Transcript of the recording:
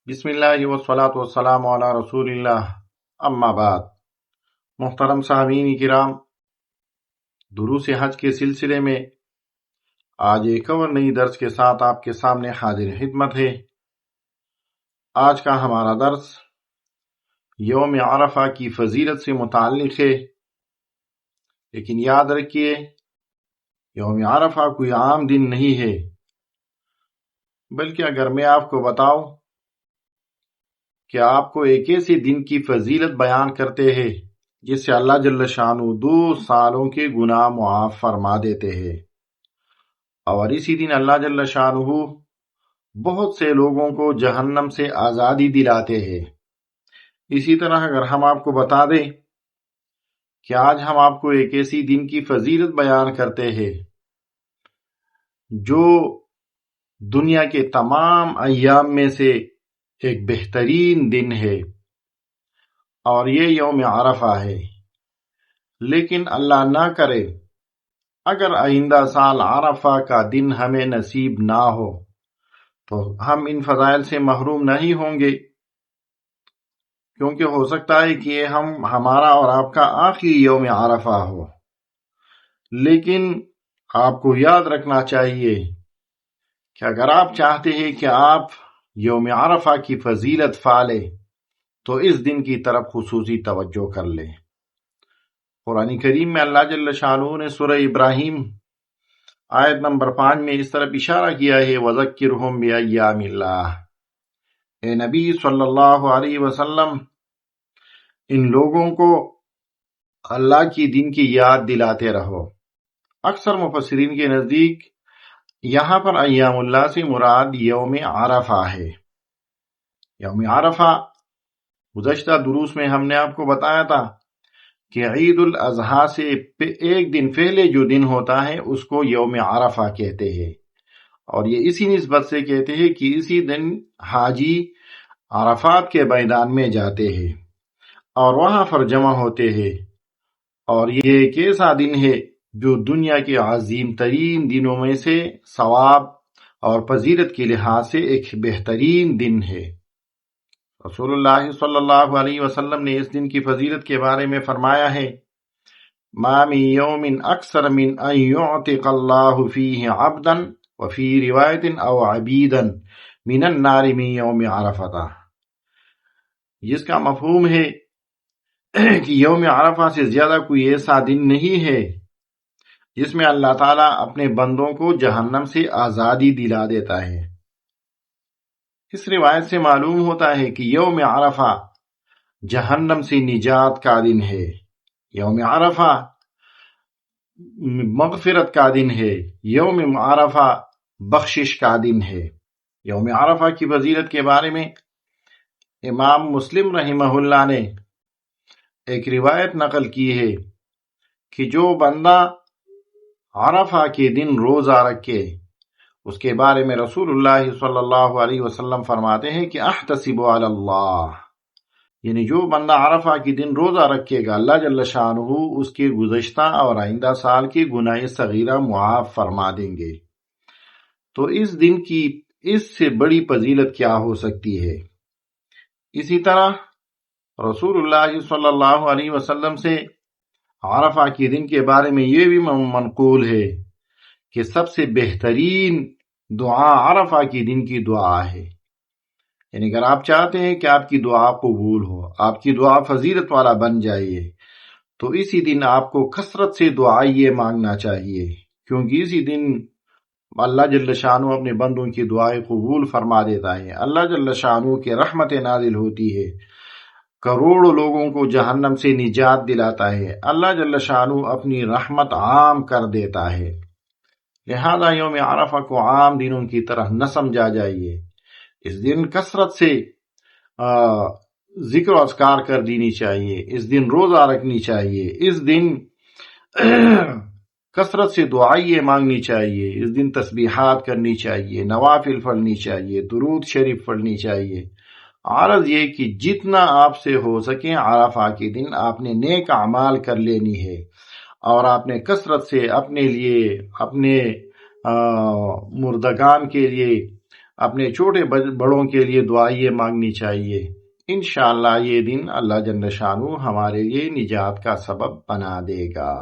بسم اللہ والصلاة والسلام علی رسول اللہ، اما بعد۔ محترم سامعین کرام، دروس حج کے سلسلے میں آج ایک اور نئی درس کے ساتھ آپ کے سامنے حاضر خدمت ہے۔ آج کا ہمارا درس یوم عرفہ کی فضیلت سے متعلق ہے، لیکن یاد رکھیے یوم عرفہ کوئی عام دن نہیں ہے، بلکہ اگر میں آپ کو بتاؤں کہ آپ کو ایک ایسی دن کی فضیلت بیان کرتے ہیں جس سے اللہ جل شانہ 2 سالوں کے گناہ معاف فرما دیتے ہیں، اور اسی دن اللہ جل شانہ بہت سے لوگوں کو جہنم سے آزادی دلاتے ہیں۔ اسی طرح اگر ہم آپ کو بتا دیں کہ آج ہم آپ کو ایک ایسی دن کی فضیلت بیان کرتے ہیں جو دنیا کے تمام ایام میں سے ایک بہترین دن ہے، اور یہ یوم عرفہ ہے، لیکن اللہ نہ کرے اگر آئندہ سال عرفہ کا دن ہمیں نصیب نہ ہو تو ہم ان فضائل سے محروم نہیں ہوں گے، کیونکہ ہو سکتا ہے کہ یہ ہمارا اور آپ کا آخری یوم عرفہ ہو۔ لیکن آپ کو یاد رکھنا چاہیے کہ اگر آپ چاہتے ہیں کہ آپ یوم عرفہ کی فضیلت پالیں تو اس دن کی طرف خصوصی توجہ کر لیں۔ قرآن کریم میں اللہ جل شانہ نے سورہ ابراہیم آیت نمبر 5 میں اس طرف اشارہ کیا ہے، وَذَكِّرْهُمْ بِأَيَّامِ اللَّهِ۔ اے نبی صلی اللہ علیہ وسلم، ان لوگوں کو اللہ کی دن کی یاد دلاتے رہو۔ اکثر مفسرین کے نزدیک یہاں پر ایام اللہ سے مراد یوم عرفہ ہے۔ یوم عرفہ گزشتہ دروس میں ہم نے آپ کو بتایا تھا کہ عید الاضحیٰ سے ایک دن پہلے جو دن ہوتا ہے اس کو یوم عرفہ کہتے ہیں، اور یہ اسی نسبت سے کہتے ہیں کہ اسی دن حاجی عرفات کے میدان میں جاتے ہیں اور وہاں پر جمع ہوتے ہیں، اور یہ ایک ایسا دن ہے جو دنیا کے عظیم ترین دنوں میں سے ثواب اور فضیلت کے لحاظ سے ایک بہترین دن ہے۔ رسول اللہ صلی اللہ علیہ وسلم نے اس دن کی فضیلت کے بارے میں فرمایا ہے، ما من یوم اکثر من ان یعتق اللہ فیہ عبدا وفی روایت او عبیدا من النار من یوم عرفہ، جس کا مفہوم ہے کہ یوم عرفہ سے زیادہ کوئی ایسا دن نہیں ہے جس میں اللہ تعالیٰ اپنے بندوں کو جہنم سے آزادی دلا دیتا ہے۔ اس روایت سے معلوم ہوتا ہے کہ یوم عرفہ جہنم سے نجات کا دن ہے، یوم عرفہ مغفرت کا دن ہے، یوم عرفہ بخشش کا دن ہے۔ یوم عرفہ کی فضیلت کے بارے میں امام مسلم رحمہ اللہ نے ایک روایت نقل کی ہے کہ جو بندہ عرفہ کے دن روزہ رکھے، اس کے بارے میں رسول اللہ صلی اللہ علیہ وسلم فرماتے ہیں کہ احتسب علی اللہ، یعنی جو بندہ عرفہ کے دن روزہ رکھے گا اللہ جل شانہ اس کے گزشتہ اور آئندہ سال کے گناہ صغیرہ معاف فرما دیں گے۔ تو اس دن کی اس سے بڑی فضیلت کیا ہو سکتی ہے؟ اسی طرح رسول اللہ صلی اللہ علیہ وسلم سے عرفہ کے دن کے بارے میں یہ بھی منقول ہے کہ سب سے بہترین دعا عرفہ کے دن کی دعا ہے، یعنی اگر آپ چاہتے ہیں کہ آپ کی دعا قبول ہو، آپ کی دعا فضیلت والا بن جائے، تو اسی دن آپ کو کثرت سے دعائیں مانگنا چاہیے، کیونکہ اسی دن اللہ جل شانہ اپنے بندوں کی دعائیں قبول فرما دیتا ہے، اللہ جل شانہ کی رحمت نازل ہوتی ہے، کروڑوں لوگوں کو جہنم سے نجات دلاتا ہے، اللہ جل شانہ اپنی رحمت عام کر دیتا ہے۔ لہذا یوم عرفہ کو عام دنوں کی طرح نہ سمجھا جائیے، اس دن کثرت سے ذکر و اذکار کر دینی چاہیے، اس دن روزہ رکھنی چاہیے، اس دن کثرت سے دعائیں مانگنی چاہیے، اس دن تسبیحات کرنی چاہیے، نوافل پڑھنی چاہیے، درود شریف پڑھنی چاہیے۔ عرض یہ کہ جتنا آپ سے ہو سکے عرفہ کے دن آپ نے نیک اعمال کر لینی ہے، اور آپ نے کثرت سے اپنے لیے، اپنے مردگان کے لیے اپنے چھوٹے بڑوں کے لیے دعائیں مانگنی چاہیے۔ انشاءاللہ یہ دن اللہ جل شانہ ہمارے لیے نجات کا سبب بنا دے گا۔